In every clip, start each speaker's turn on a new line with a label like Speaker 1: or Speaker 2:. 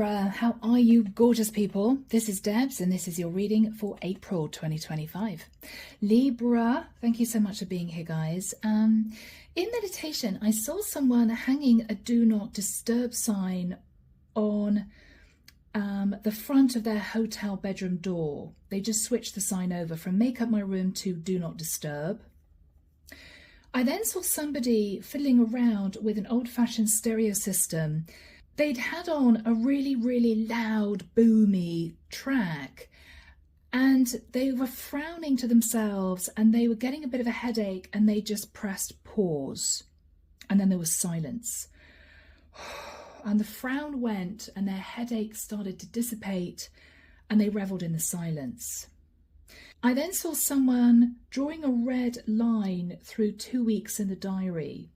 Speaker 1: Libra, how are you gorgeous people? This is Debs and this is your reading for April 2025. Libra, thank you so much for being here, guys. In meditation, I saw someone hanging a do not disturb sign on the front of their hotel bedroom door. They just switched the sign over from make up my room to do not disturb. I then saw somebody fiddling around with an old-fashioned stereo system. They'd had on a really, really loud, boomy track, and they were frowning to themselves and they were getting a bit of a headache, and they just pressed pause. And then there was silence. And the frown went and their headache started to dissipate and they revelled in the silence. I then saw someone drawing a red line through 2 weeks in the diary.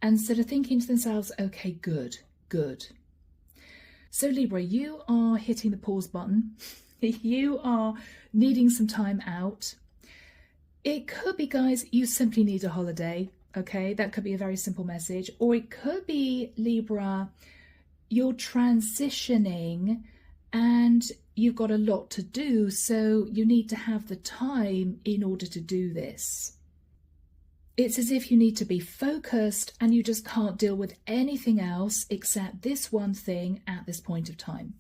Speaker 1: And sort of thinking to themselves, okay, good. So Libra, you are hitting the pause button. You are needing some time out. It could be, guys, you simply need a holiday. Okay, that could be a very simple message. Or it could be, Libra, you're transitioning and you've got a lot to do. So you need to have the time in order to do this. It's as if you need to be focused and you just can't deal with anything else except this one thing at this point of time.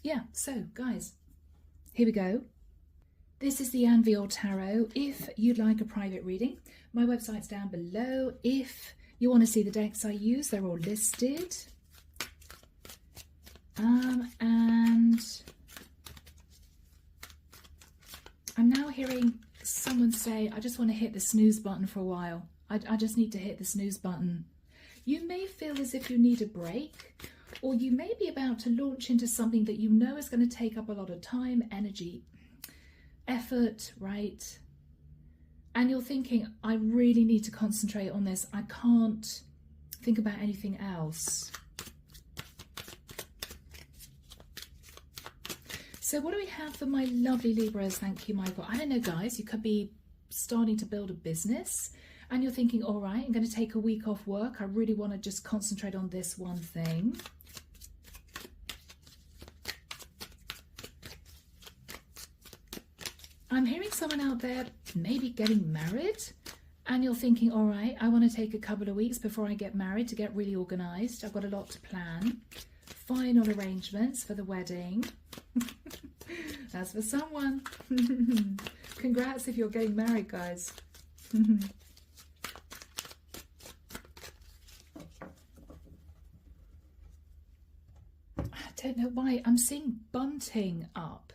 Speaker 1: Yeah, so guys, here we go. This is the Anvil Tarot. If you'd like a private reading, my website's down below. If you want to see the decks I use, they're all listed. And I'm now hearing someone say, I just want to hit the snooze button for a while. I just need to hit the snooze button. You may feel as if you need a break, or you may be about to launch into something that you know is going to take up a lot of time, energy, effort, right? And you're thinking, I really need to concentrate on this. I can't think about anything else. So what do we have for my lovely Libras? Thank you, Michael. I don't know, guys. You could be starting to build a business and you're thinking, all right, I'm going to take a week off work. I really want to just concentrate on this one thing. I'm hearing someone out there maybe getting married and you're thinking, all right, I want to take a couple of weeks before I get married to get really organized. I've got a lot to plan. Final arrangements for the wedding. That's for someone. Congrats if you're getting married, guys. I don't know why. I'm seeing bunting up.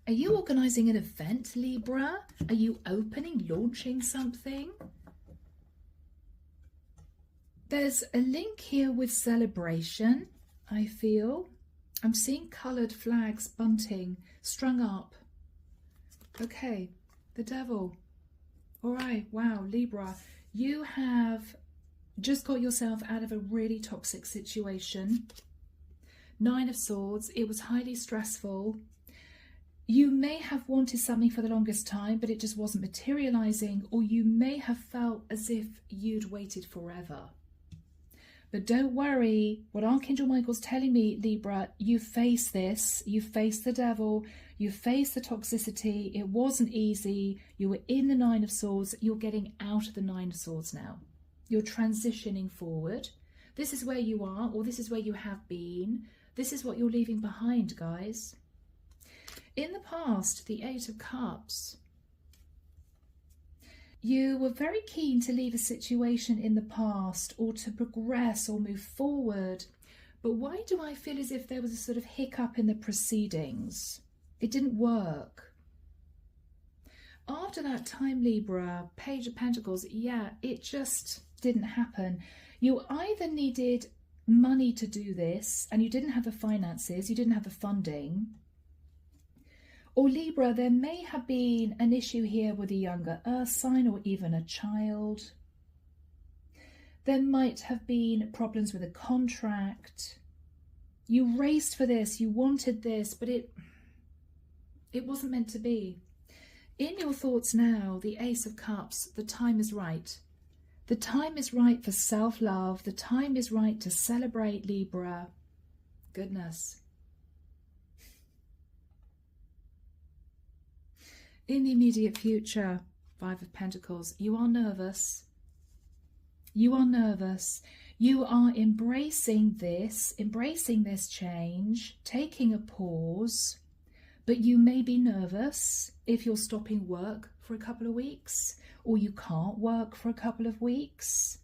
Speaker 1: Are you organising an event, Libra? Are you opening, launching something? There's a link here with celebration, I feel. I'm seeing coloured flags, bunting, strung up. Okay, the devil. All right, wow, Libra, you have just got yourself out of a really toxic situation. 9 of Swords, it was highly stressful. You may have wanted something for the longest time, but it just wasn't materializing, or you may have felt as if you'd waited forever. But don't worry, what Archangel Michael's telling me, Libra, you face this, you face the devil, you face the toxicity. It wasn't easy. You were in the 9 of Swords. You're getting out of the 9 of Swords now. You're transitioning forward. This is where you are, or this is where you have been. This is what you're leaving behind, guys. In the past, the 8 of Cups, you were very keen to leave a situation in the past or to progress or move forward. But why do I feel as if there was a sort of hiccup in the proceedings? It didn't work. After that time, Libra, Page of Pentacles, yeah, it just didn't happen. You either needed money to do this and you didn't have the finances, you didn't have the funding. Or Libra, there may have been an issue here with a younger earth sign or even a child. There might have been problems with a contract. You raced for this, you wanted this, but it wasn't meant to be. In your thoughts now, the Ace of Cups, the time is right. The time is right for self-love. The time is right to celebrate, Libra. Goodness. In the immediate future, Five of Pentacles, you are nervous. You are nervous. You are embracing this change, taking a pause, but you may be nervous if you're stopping work for a couple of weeks, or you can't work for a couple of weeks.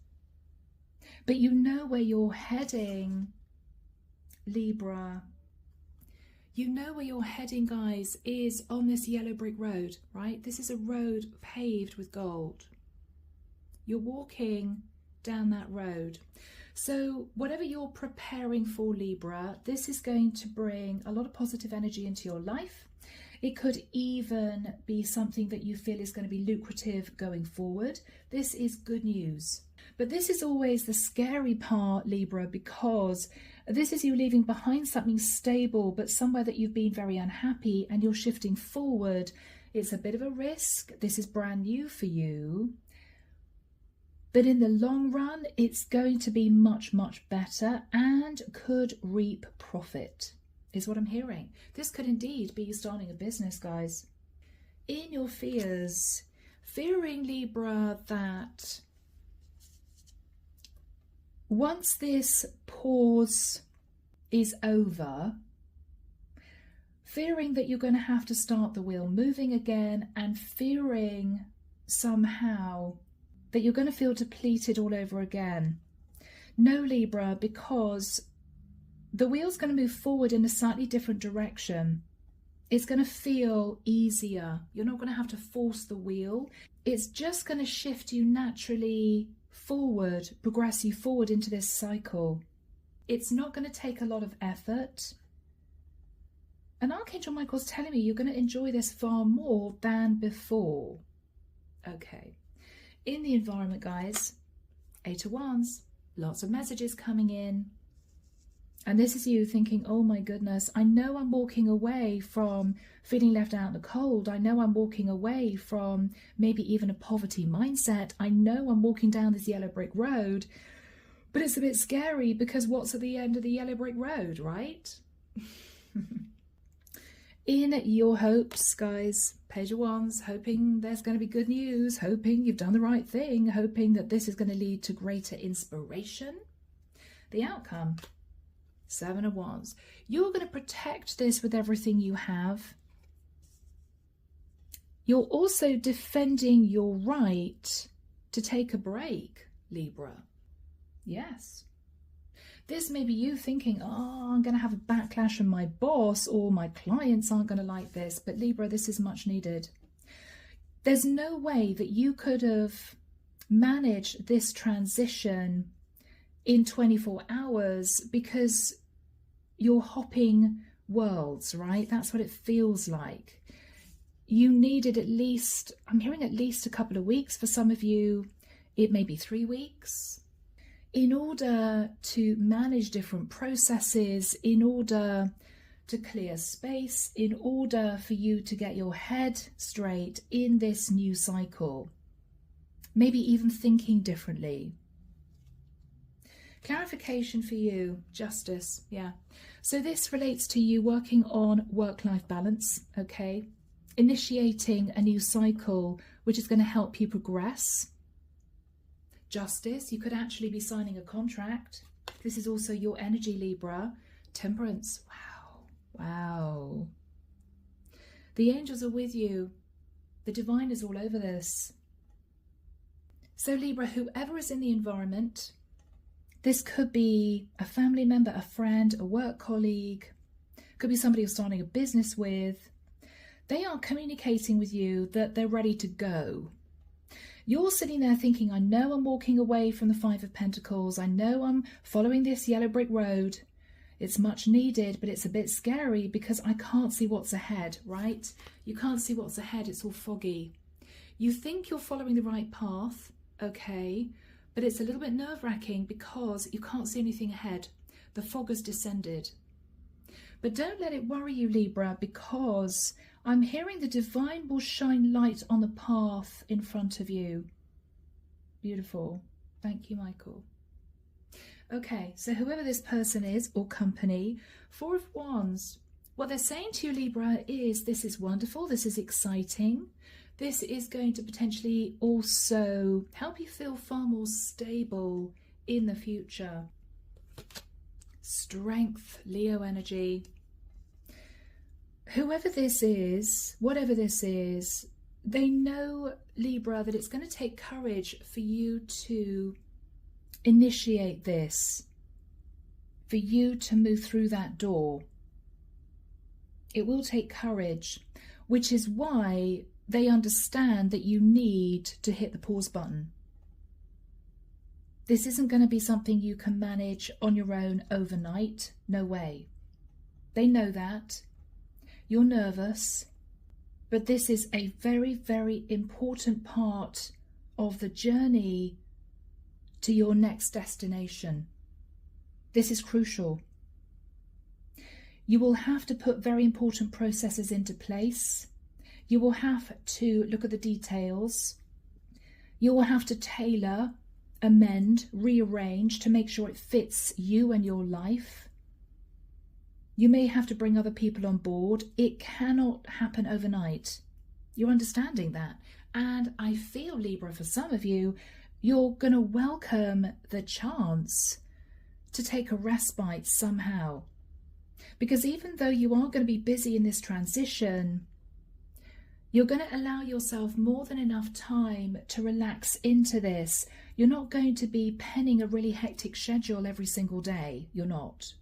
Speaker 1: But you know where you're heading, Libra. You know where you're heading, guys, is on this yellow brick road, right? This is a road paved with gold. You're walking down that road. So whatever you're preparing for, Libra, this is going to bring a lot of positive energy into your life. It could even be something that you feel is going to be lucrative going forward. This is good news. But this is always the scary part, Libra, because this is you leaving behind something stable, but somewhere that you've been very unhappy, and you're shifting forward. It's a bit of a risk. This is brand new for you. But in the long run, it's going to be much, much better and could reap profit, is what I'm hearing. This could indeed be you starting a business, guys. In your fears, fearing, Libra, that once this pause is over, fearing that you're going to have to start the wheel moving again, and fearing somehow that you're going to feel depleted all over again. No, Libra, because the wheel's going to move forward in a slightly different direction. It's going to feel easier. You're not going to have to force the wheel. It's just going to shift you naturally forward, progress you forward into this cycle. It's not going to take a lot of effort. And Archangel Michael's telling me you're going to enjoy this far more than before. Okay. In the environment, guys, 8 of Wands, lots of messages coming in. And this is you thinking, oh my goodness, I know I'm walking away from feeling left out in the cold. I know I'm walking away from maybe even a poverty mindset. I know I'm walking down this yellow brick road, but it's a bit scary because what's at the end of the yellow brick road, right? In your hopes, guys, Page of Wands, hoping there's going to be good news, hoping you've done the right thing, hoping that this is going to lead to greater inspiration. The outcome, 7 of Wands. You're going to protect this with everything you have. You're also defending your right to take a break, Libra. Yes. This may be you thinking, oh, I'm going to have a backlash from my boss, or my clients aren't going to like this. But Libra, this is much needed. There's no way that you could have managed this transition in 24 hours because you're hopping worlds, right? That's what it feels like. You needed at least, I'm hearing at least a couple of weeks. For some of you, it may be 3 weeks. In order to manage different processes, in order to clear space, in order for you to get your head straight in this new cycle, maybe even thinking differently. Clarification for you, justice, yeah. So this relates to you working on work-life balance, okay? Initiating a new cycle, which is going to help you progress. Justice, you could actually be signing a contract. This is also your energy, Libra. Temperance, wow, wow. The angels are with you. The divine is all over this. So Libra, whoever is in the environment, this could be a family member, a friend, a work colleague, could be somebody you're starting a business with. They are communicating with you that they're ready to go. You're sitting there thinking, I know I'm walking away from the 5 of Pentacles. I know I'm following this yellow brick road. It's much needed, but it's a bit scary because I can't see what's ahead, right? You can't see what's ahead. It's all foggy. You think you're following the right path, okay, but it's a little bit nerve-wracking because you can't see anything ahead. The fog has descended. But don't let it worry you, Libra, because I'm hearing the divine will shine light on the path in front of you. Beautiful. Thank you, Michael. Okay, so whoever this person is or company, Four of Wands, what they're saying to you, Libra, is this is wonderful, this is exciting. This is going to potentially also help you feel far more stable in the future. Strength, Leo energy. Whoever this is, whatever this is, they know, Libra, that it's going to take courage for you to initiate this, for you to move through that door. It will take courage, which is why they understand that you need to hit the pause button. This isn't going to be something you can manage on your own overnight. No way. They know that. You're nervous, but this is a very, very important part of the journey to your next destination. This is crucial. You will have to put very important processes into place. You will have to look at the details. You will have to tailor, amend, rearrange to make sure it fits you and your life. You may have to bring other people on board. It cannot happen overnight. You're understanding that. And I feel, Libra, for some of you, you're going to welcome the chance to take a respite somehow. Because even though you are going to be busy in this transition, you're going to allow yourself more than enough time to relax into this. You're not going to be penning a really hectic schedule every single day. You're not.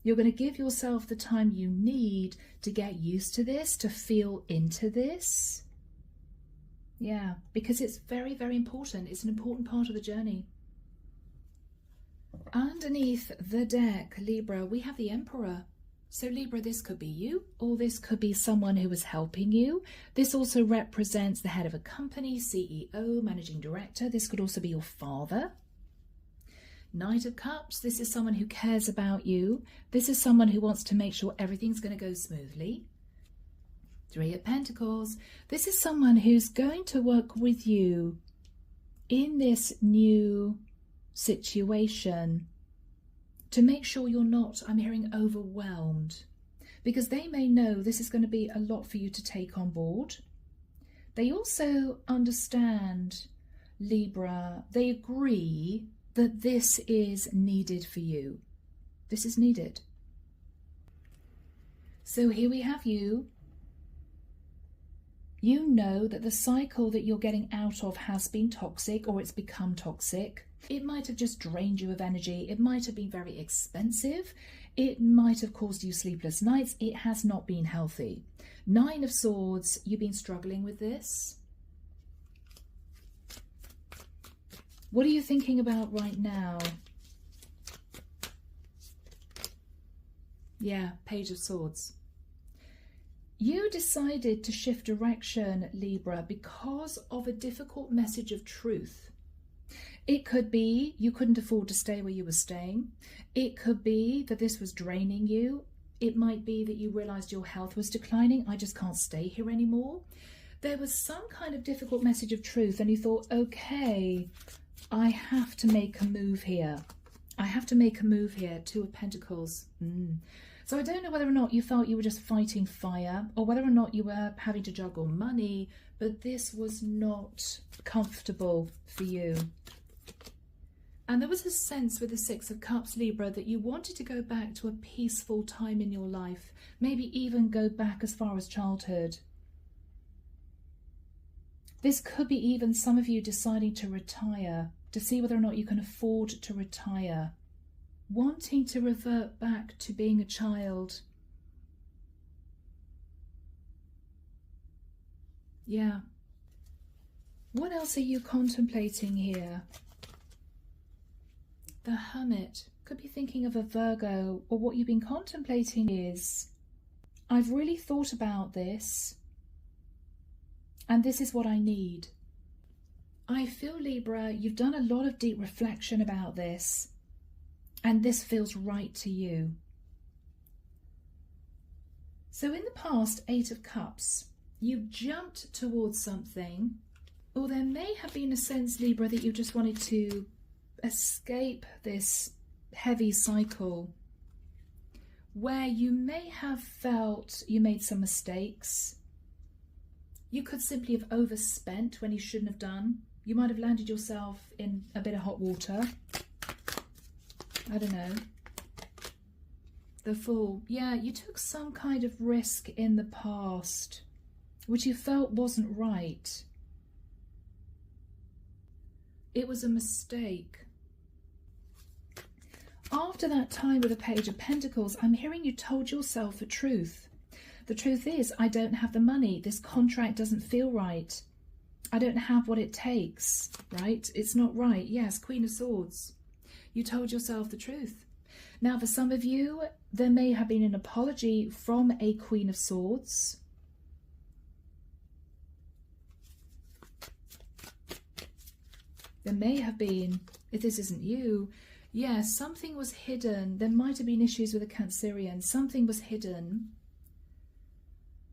Speaker 1: You're going to give yourself the time you need to get used to this, to feel into this. Yeah, because it's very, very important. It's an important part of the journey. Underneath the deck, Libra, we have the Emperor. So Libra, this could be you, or this could be someone who is helping you. This also represents the head of a company, CEO, managing director. This could also be your father. Knight of Cups, this is someone who cares about you. This is someone who wants to make sure everything's going to go smoothly. Three of Pentacles, this is someone who's going to work with you in this new situation to make sure you're not, I'm hearing, overwhelmed, because they may know this is going to be a lot for you to take on board. They also understand, Libra, they agree that this is needed for you. This is needed. So here we have you. You know that the cycle that you're getting out of has been toxic, or it's become toxic. It might have just drained you of energy. It might have been very expensive. It might have caused you sleepless nights. It has not been healthy. Nine of Swords, you've been struggling with this. What are you thinking about right now? Yeah, Page of Swords. You decided to shift direction, Libra, because of a difficult message of truth. It could be you couldn't afford to stay where you were staying. It could be that this was draining you. It might be that you realized your health was declining. I just can't stay here anymore. There was some kind of difficult message of truth, and you thought, okay, I have to make a move here. I have to make a move here. Two of Pentacles. So I don't know whether or not you felt you were just fighting fire, or whether or not you were having to juggle money, but this was not comfortable for you. And there was a sense with the Six of Cups, Libra, that you wanted to go back to a peaceful time in your life, maybe even go back as far as childhood. This could be even some of you deciding to retire, to see whether or not you can afford to retire, wanting to revert back to being a child. Yeah. What else are you contemplating here? The Hermit could be thinking of a Virgo, or what you've been contemplating is, I've really thought about this, and this is what I need. I feel, Libra, you've done a lot of deep reflection about this, and this feels right to you. So in the past, Eight of Cups, you jumped towards something, Or there may have been a sense, Libra, that you just wanted to escape this heavy cycle where you may have felt you made some mistakes. You could simply have overspent when you shouldn't have done. You might have landed yourself in a bit of hot water. I don't know. The Fool. Yeah, you took some kind of risk in the past, which you felt wasn't right. It was a mistake. After that time with the Page of Pentacles, I'm hearing you told yourself the truth. The truth is, I don't have the money. This contract doesn't feel right. I don't have what it takes, right? It's not right. Yes, Queen of Swords. You told yourself the truth. Now, for some of you, there may have been an apology from a Queen of Swords. There may have been, if this isn't you, yes, something was hidden. There might have been issues with a Cancerian. Something was hidden.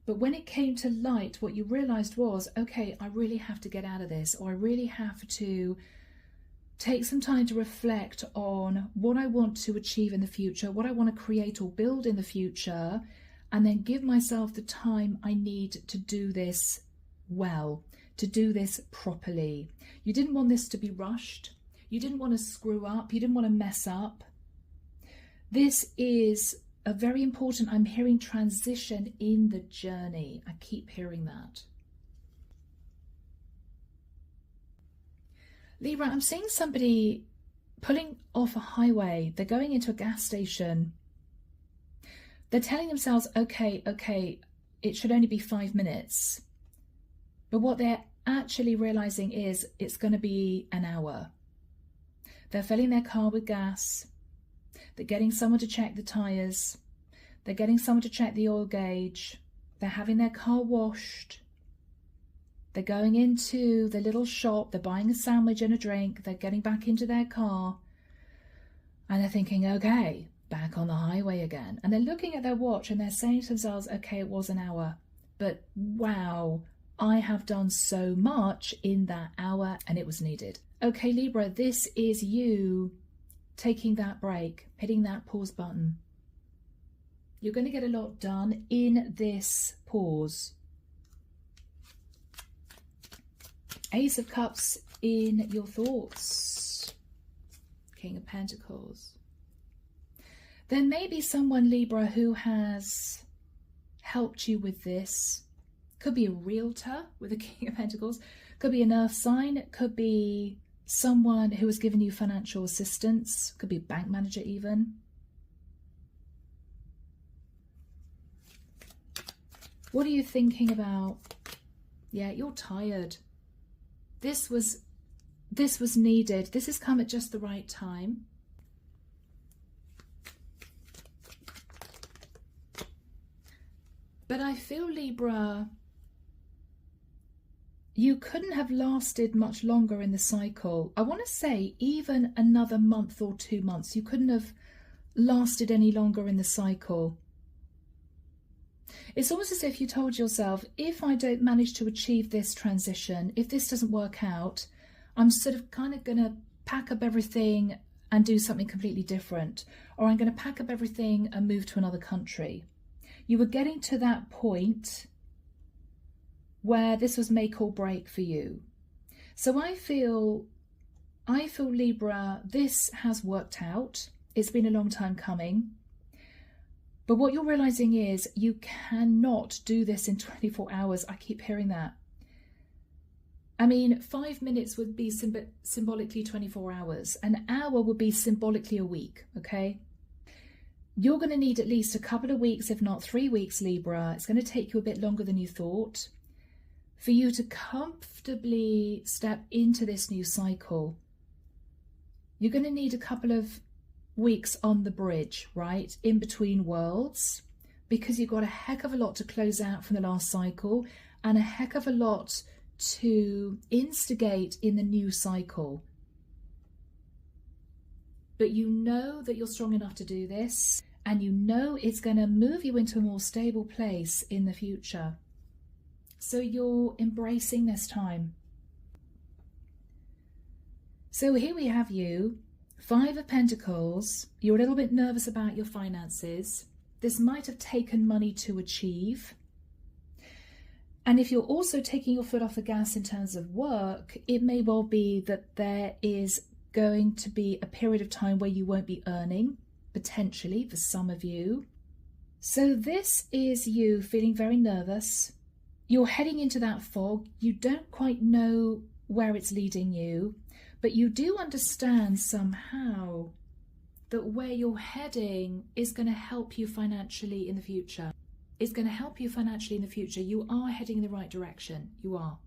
Speaker 1: But when it came to light, what you realized was, okay, I really have to get out of this, or I really have to take some time to reflect on what I want to achieve in the future, what I want to create or build in the future, and then give myself the time I need to do this well, to do this properly. You didn't want this to be rushed. You didn't want to screw up. You didn't want to mess up. This is a very important, I'm hearing, transition in the journey. I keep hearing that. Libra, I'm seeing somebody pulling off a highway. They're going into a gas station. They're telling themselves, okay, it should only be 5 minutes. But what they're actually realizing is it's going to be an hour. They're filling their car with gas. They're getting someone to check the tyres. They're getting someone to check the oil gauge. They're having their car washed. They're going into the little shop. They're buying a sandwich and a drink. They're getting back into their car. And they're thinking, okay, back on the highway again. And they're looking at their watch and they're saying to themselves, okay, it was an hour. But wow, I have done so much in that hour and it was needed. Okay, Libra, this is you taking that break, hitting that pause button. You're going to get a lot done in this pause. Ace of Cups in your thoughts. King of Pentacles. There may be someone, Libra, who has helped you with this. Could be a realtor with a King of Pentacles. Could be an earth sign. Could be someone who has given you financial assistance. Could be a bank manager even. What are you thinking about? Yeah, you're tired. This was needed. This has come at just the right time. But I feel, Libra, you couldn't have lasted much longer in the cycle. I want to say even another month or 2 months. You couldn't have lasted any longer in the cycle. It's almost as if you told yourself, if I don't manage to achieve this transition, if this doesn't work out, I'm sort of kind of going to pack up everything and do something completely different. Or I'm going to pack up everything and move to another country. You were getting to that point where this was make or break for you. So I feel, Libra, this has worked out. It's been a long time coming. But what you're realizing is you cannot do this in 24 hours. I keep hearing that. I mean, 5 minutes would be symbolically 24 hours. An hour would be symbolically a week, okay? You're going to need at least a couple of weeks, if not 3 weeks, Libra. It's going to take you a bit longer than you thought for you to comfortably step into this new cycle. You're going to need a couple of weeks on the bridge, right, in between worlds, because you've got a heck of a lot to close out from the last cycle and a heck of a lot to instigate in the new cycle. But you know that you're strong enough to do this, and you know it's going to move you into a more stable place in the future. So you're embracing this time. So here we have you, Five of Pentacles. You're a little bit nervous about your finances. This might have taken money to achieve. And if you're also taking your foot off the gas in terms of work, it may well be that there is going to be a period of time where you won't be earning, potentially for some of you. So this is you feeling very nervous. You're heading into that fog. You don't quite know where it's leading you, but you do understand somehow that where you're heading is going to help you financially in the future. It's going to help you financially in the future. You are heading in the right direction. You are.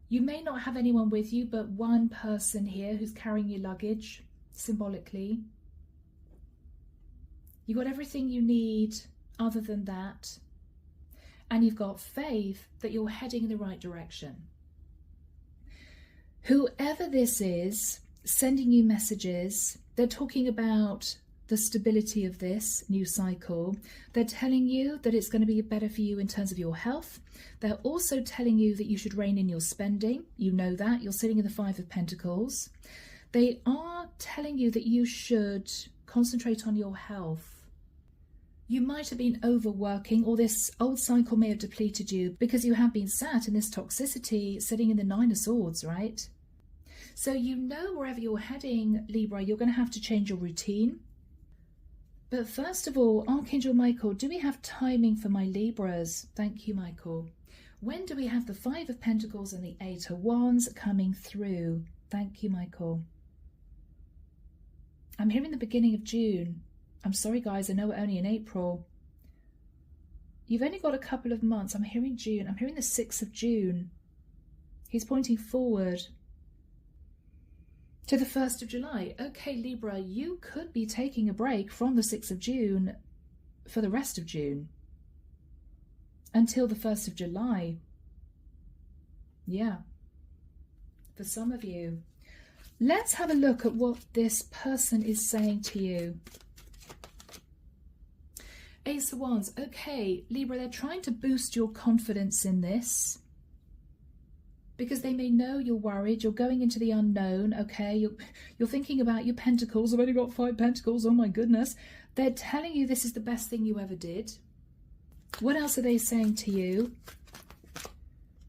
Speaker 1: You may not have anyone with you, but one person here who's carrying your luggage, symbolically. You've got everything you need other than that. And you've got faith that you're heading in the right direction. Whoever this is, sending you messages, they're talking about the stability of this new cycle. They're telling you that it's going to be better for you in terms of your health. They're also telling you that you should rein in your spending. You know that. You're sitting in the Five of Pentacles. They are telling you that you should concentrate on your health. You might have been overworking, or this old cycle may have depleted you because you have been sat in this toxicity, sitting in the Nine of Swords, right? So you know wherever you're heading, Libra, you're going to have to change your routine. But first of all, Archangel Michael, do we have timing for my Libras? Thank you, Michael. When do we have the Five of Pentacles and the Eight of Wands coming through? Thank you, Michael. I'm hearing the beginning of June. I'm sorry, guys, I know we're only in April. You've only got a couple of months. I'm hearing June. I'm hearing the 6th of June. He's pointing forward to the 1st of July. Okay, Libra, you could be taking a break from the 6th of June for the rest of June until the 1st of July. Yeah, for some of you. Let's have a look at what this person is saying to you. Ace of Wands. Okay, Libra, they're trying to boost your confidence in this, because they may know you're worried, you're going into the unknown, okay? You're thinking about your pentacles. I've only got 5 pentacles, oh my goodness. They're telling you this is the best thing you ever did. What else are they saying to you?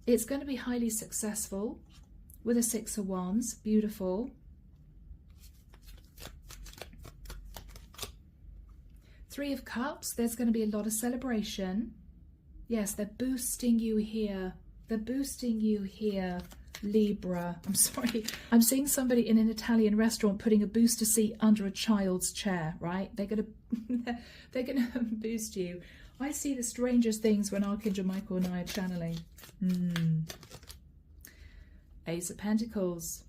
Speaker 1: It's going to be highly successful with a 6 of Wands. Beautiful. Three of Cups. There's going to be a lot of celebration. Yes, they're boosting you here. They're boosting you here, Libra. I'm sorry. I'm seeing somebody in an Italian restaurant putting a booster seat under a child's chair, right? They're gonna boost you. I see the strangest things when Archangel Michael and I are channeling. Ace of Pentacles.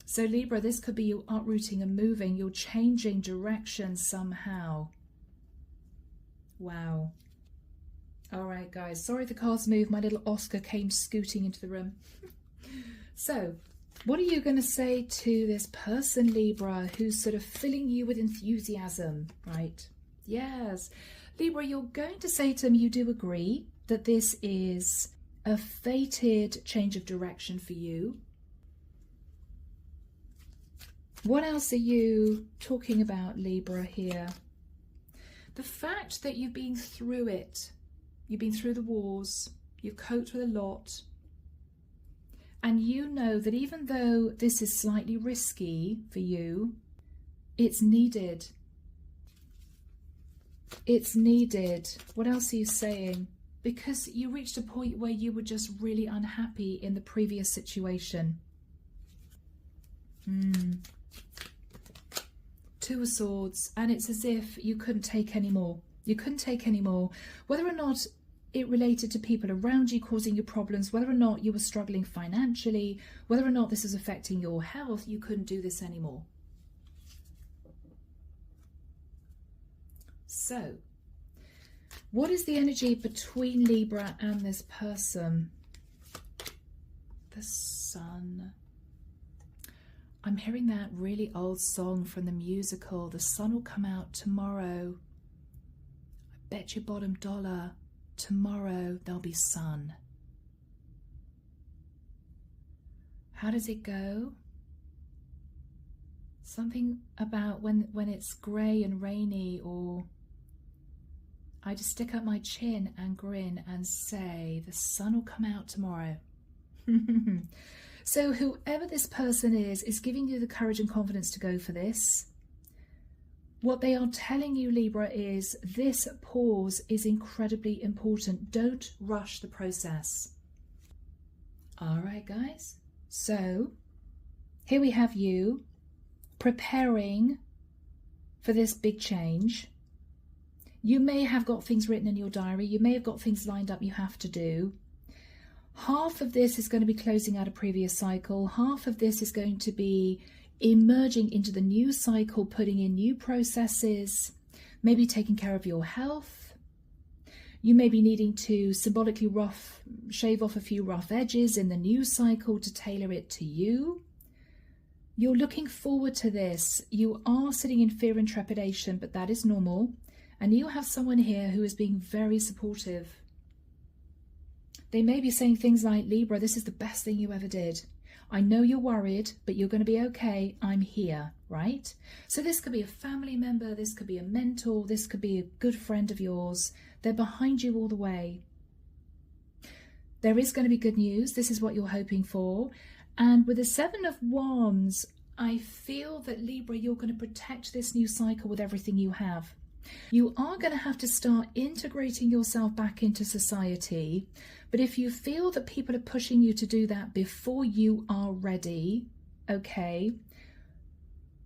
Speaker 1: So Libra, this could be you uprooting and moving. You're changing direction somehow. Wow. All right, guys. Sorry the cards moved. My little Oscar came scooting into the room. So, what are you going to say to this person, Libra, who's sort of filling you with enthusiasm, right? Yes. Libra, you're going to say to them you do agree that this is a fated change of direction for you. What else are you talking about, Libra, here? The fact that you've been through it. You've been through the wars. You've coped with a lot. And you know that even though this is slightly risky for you, it's needed. It's needed. What else are you saying? Because you reached a point where you were just really unhappy in the previous situation. Two of Swords, and it's as if you couldn't take any more. You couldn't take any more. Whether or not it related to people around you causing you problems, whether or not you were struggling financially, whether or not this is affecting your health, you couldn't do this anymore. So, what is the energy between Libra and this person? The Sun. I'm hearing that really old song from the musical, The Sun Will Come Out Tomorrow. I bet your bottom dollar, tomorrow there'll be sun. How does it go? Something about when it's grey and rainy, or I just stick up my chin and grin and say, the sun will come out tomorrow. So whoever this person is giving you the courage and confidence to go for this. What they are telling you, Libra, is this pause is incredibly important. Don't rush the process. All right, guys. So here we have you preparing for this big change. You may have got things written in your diary. You may have got things lined up you have to do. Half of this is going to be closing out a previous cycle. Half of this is going to be emerging into the new cycle, putting in new processes, maybe taking care of your health. You may be needing to symbolically shave off a few rough edges in the new cycle to tailor it to you. You're looking forward to this. You are sitting in fear and trepidation, but that is normal. And you have someone here who is being very supportive. They may be saying things like, Libra, this is the best thing you ever did. I know you're worried, but you're going to be okay. I'm here, right? So this could be a family member. This could be a mentor. This could be a good friend of yours. They're behind you all the way. There is going to be good news. This is what you're hoping for. And with the Seven of Wands, I feel that, Libra, you're going to protect this new cycle with everything you have. You are going to have to start integrating yourself back into society. But if you feel that people are pushing you to do that before you are ready, okay,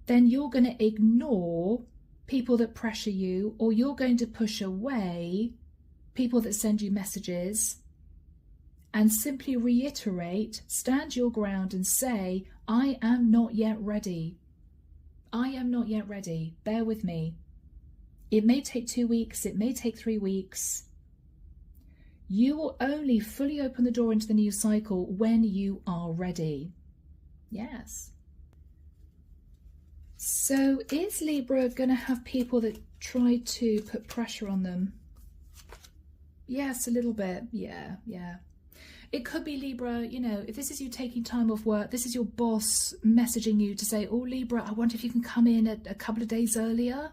Speaker 1: then you're going to ignore people that pressure you, or you're going to push away people that send you messages and simply reiterate, stand your ground and say, I am not yet ready. I am not yet ready. Bear with me. It may take 2 weeks. It may take 3 weeks. You will only fully open the door into the new cycle when you are ready. Yes. So is Libra going to have people that try to put pressure on them? Yes, a little bit. Yeah. It could be, Libra, you know, if this is you taking time off work, this is your boss messaging you to say, oh, Libra, I wonder if you can come in a couple of days earlier.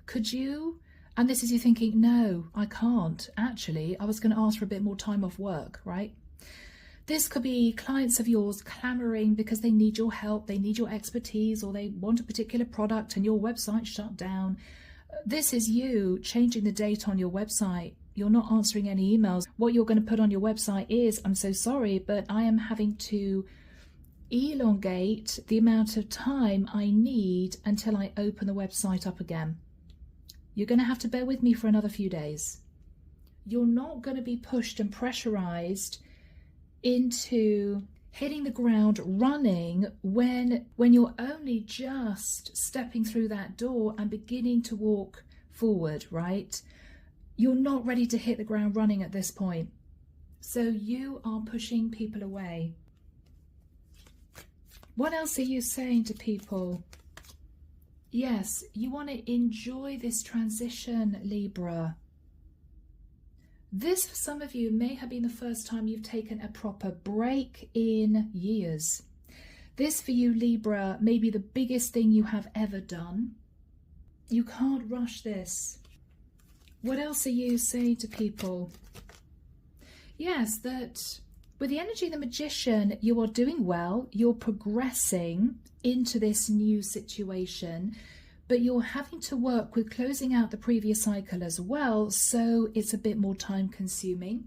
Speaker 1: Could you? And this is you thinking, no, I can't. Actually, I was going to ask for a bit more time off work, right? This could be clients of yours clamoring because they need your help, they need your expertise, or they want a particular product and your website shut down. This is you changing the date on your website. You're not answering any emails. What you're going to put on your website is, I'm so sorry, but I am having to elongate the amount of time I need until I open the website up again. You're going to have to bear with me for another few days. You're not going to be pushed and pressurized into hitting the ground running when you're only just stepping through that door and beginning to walk forward, right? You're not ready to hit the ground running at this point. So you are pushing people away. What else are you saying to people? Yes, you want to enjoy this transition, Libra. This, for some of you, may have been the first time you've taken a proper break in years. This, for you, Libra, may be the biggest thing you have ever done. You can't rush this. What else are you saying to people? Yes, that with the energy of the Magician, you are doing well. You're progressing into this new situation, but you're having to work with closing out the previous cycle as well, so it's a bit more time consuming.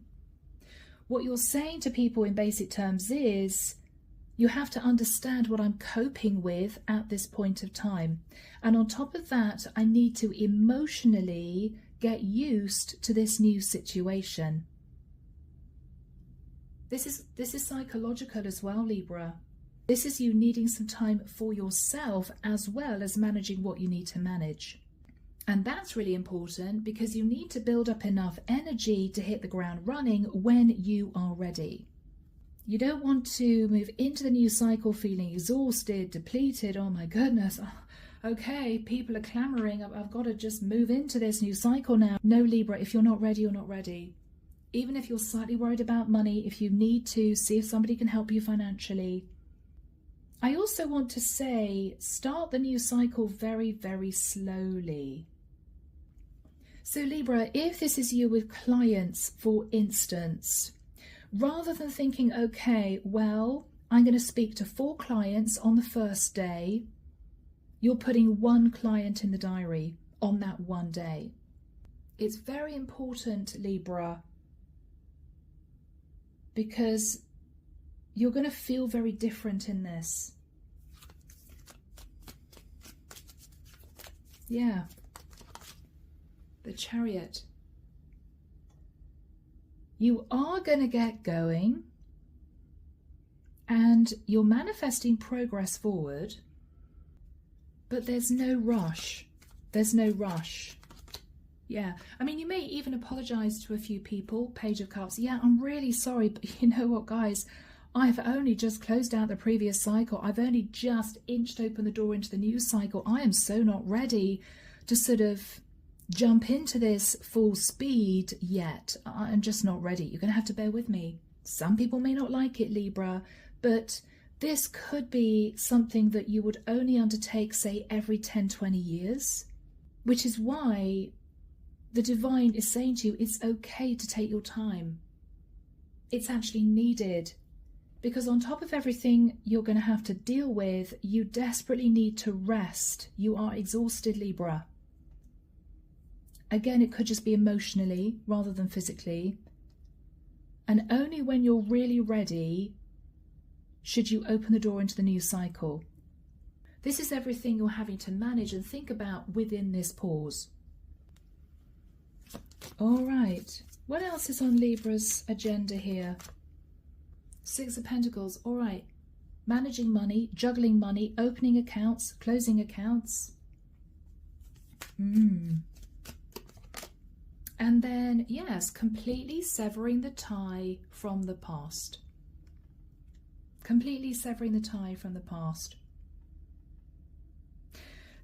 Speaker 1: What you're saying to people in basic terms is, you have to understand what I'm coping with at this point of time. And on top of that, I need to emotionally get used to this new situation. This is psychological as well, Libra. This is you needing some time for yourself as well as managing what you need to manage. And that's really important because you need to build up enough energy to hit the ground running when you are ready. You don't want to move into the new cycle feeling exhausted, depleted. Oh my goodness. Okay, people are clamoring. I've got to just move into this new cycle now. No, Libra, if you're not ready, you're not ready. Even if you're slightly worried about money, if you need to see if somebody can help you financially, I also want to say, start the new cycle very, very slowly. So Libra, if this is you with clients, for instance, rather than thinking, okay, well, I'm going to speak to 4 clients on the first day, you're putting 1 client in the diary on that one day. It's very important, Libra, because you're going to feel very different in this. Yeah. The Chariot. You are going to get going and you're manifesting progress forward, but there's no rush. There's no rush. Yeah, I mean, you may even apologize to a few people. Page of Cups. Yeah, I'm really sorry, but you know what, guys? I've only just closed out the previous cycle. I've only just inched open the door into the new cycle. I am so not ready to sort of jump into this full speed yet. I'm just not ready. You're going to have to bear with me. Some people may not like it, Libra, but this could be something that you would only undertake, say, every 10, 20 years, which is why the divine is saying to you, it's okay to take your time. It's actually needed. Because on top of everything you're going to have to deal with, you desperately need to rest. You are exhausted, Libra. Again, it could just be emotionally rather than physically. And only when you're really ready should you open the door into the new cycle. This is everything you're having to manage and think about within this pause. All right. What else is on Libra's agenda here? 6 of Pentacles. All right. Managing money, juggling money, opening accounts, closing accounts. And then, yes, completely severing the tie from the past. Completely severing the tie from the past.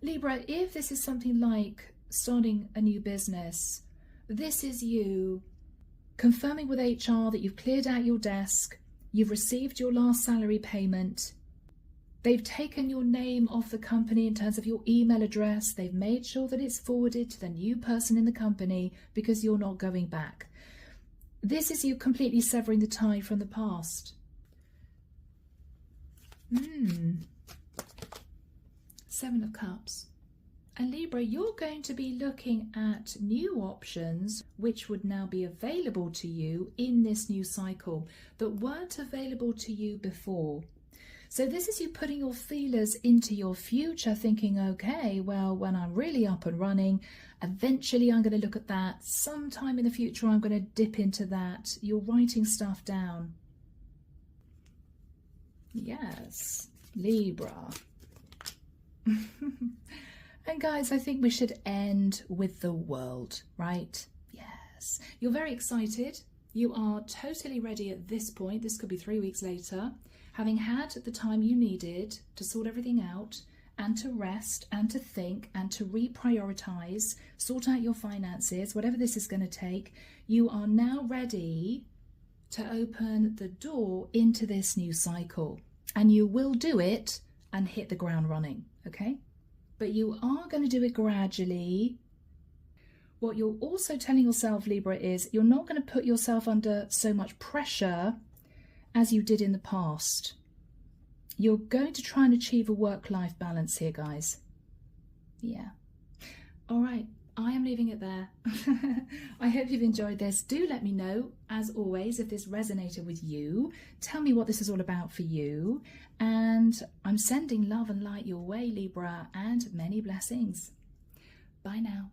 Speaker 1: Libra, if this is something like starting a new business, this is you confirming with HR that you've cleared out your desk, you've received your last salary payment, they've taken your name off the company in terms of your email address, they've made sure that it's forwarded to the new person in the company because you're not going back. This is you completely severing the tie from the past. 7 of Cups. And Libra, you're going to be looking at new options which would now be available to you in this new cycle that weren't available to you before. So this is you putting your feelers into your future, thinking, okay, well, when I'm really up and running, eventually I'm going to look at that. Sometime in the future, I'm going to dip into that. You're writing stuff down. Yes, Libra. And guys, I think we should end with the world, right? Yes. You're very excited. You are totally ready at this point. This could be 3 weeks later. Having had the time you needed to sort everything out and to rest and to think and to reprioritize, sort out your finances, whatever this is going to take, you are now ready to open the door into this new cycle. And you will do it and hit the ground running, okay? But you are going to do it gradually. What you're also telling yourself, Libra, is you're not going to put yourself under so much pressure as you did in the past. You're going to try and achieve a work-life balance here, guys. Yeah. All right. I am leaving it there. I hope you've enjoyed this. Do let me know, as always, if this resonated with you. Tell me what this is all about for you. And I'm sending love and light your way, Libra, and many blessings. Bye now.